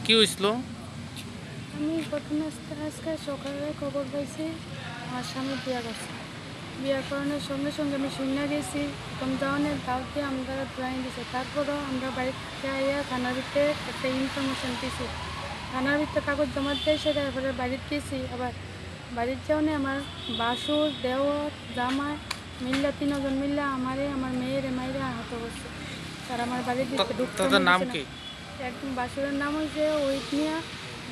কি হয়েছিল? আমি প্রথমে আজকে সকালে খবর পাইছি আমার স্বামী বিয়া করছে। বিয়া করানোর সঙ্গে সঙ্গে আমি শুনে গেছি প্রথম ধরনের দাও দিয়ে আমরা ধরাই দিছে। তারপরও আমরা বাড়িতে আইয়া থানার ভিতরে একটা ইনফরমেশন দিছি। থানার ভিতরে কাগজ জমা দিয়ে সেটা এবারে বাড়িতে গেছি। আবার বাড়ির যাওয়ানে আমার বাসুর দেওর জামাই মিল্লা 3 জন মিল্লা আমারে আমার মেয়ের মাইরে আহত করছে। তারা আমার বাড়ির দিকে ঢুকতে তাদের নাম দিছে না। কি? একদম বাসুরের নাম হয়েছে ওহিদ মিয়া,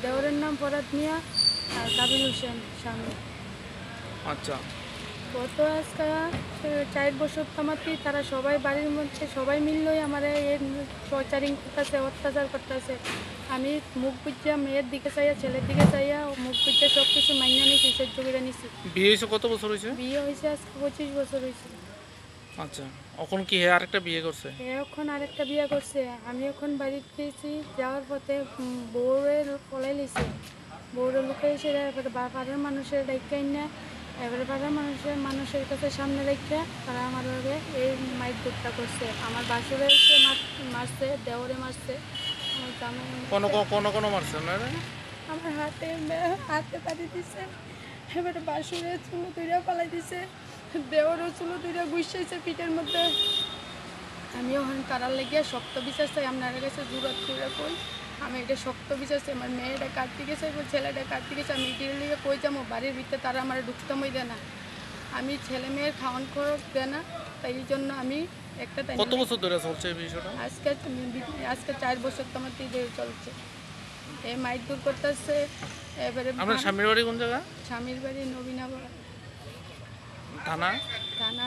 দেওরের নাম ফরাদ মিয়া আর কাবিল হোসেন স্বামী। আচ্ছা, গত আজকে 4 বছর তামাতি তারা সবাই বাড়ির মধ্যে সবাই মিললই আমার টর্চারিং করতেছে, অত্যাচার করতেছে। আমি মুখ বুঝিয়া মেয়ের দিকে চাইয়া ছেলের দিকে চাইয়া মুখ বুঝিয়া সব কিছু মাইনা নিয়েছি, সহ্য করে নিছি। বিয়ে হয়েছে কত বছর হয়েছে? বিয়ে হয়েছে আজকে 25 বছর হয়েছে। আচ্ছা, এখন কি হে আরেকটা বিয়ে করছে? এখন আরেকটা বিয়ে করছে। আমি এখন বাড়িতে গেছি, যাওয়ার পথে বউয়ের পলাই লিছে। বউরে লুকে এসে এবারে পাড়ার মানুষের ডাইকাই না, এবারে পাড়ার মানুষের কাছে সামনে রেখে তারা আমার এই মাইক দুধটা করছে। আমার বাসুরে এসে মারছে, দেওরে মারছে, আমার জামাই কোনো মারছে না? আমার হাতে পাড়ি দিছে। এবারে বাসুরে চুলো দুইটা পালাই দিছে, দেওরও চুলো দুইটা গুছাইছে পিঠের মধ্যে। আমি ওখানে তারার লেগে শক্ত বিচার চাই, আপনার কাছে জুরাত করে কই আমি এটা শক্ত বিচার চাই। আমার মেয়েটা কাটতে গেছে, ছেলেটা কাটতে গেছে, আমি এটির লেগে কই যাবো। বাড়ির ভিতরে তারা আমার ঢুকতামই দেয় না, আমি ছেলে মেয়ের খাওয়ান খরচ দেয় না। তাই এই জন্য আমি একটা কত বছর ধরে চলছে এই বিষয়টা? আজকে 4 বছর তো আমার দিয়ে চলছে। এই মাইক দূর করতেছে। এবারে আপনার স্বামীর বাড়ি কোন জায়গা? স্বামীর বাড়ি নবীনগর থানা? থানা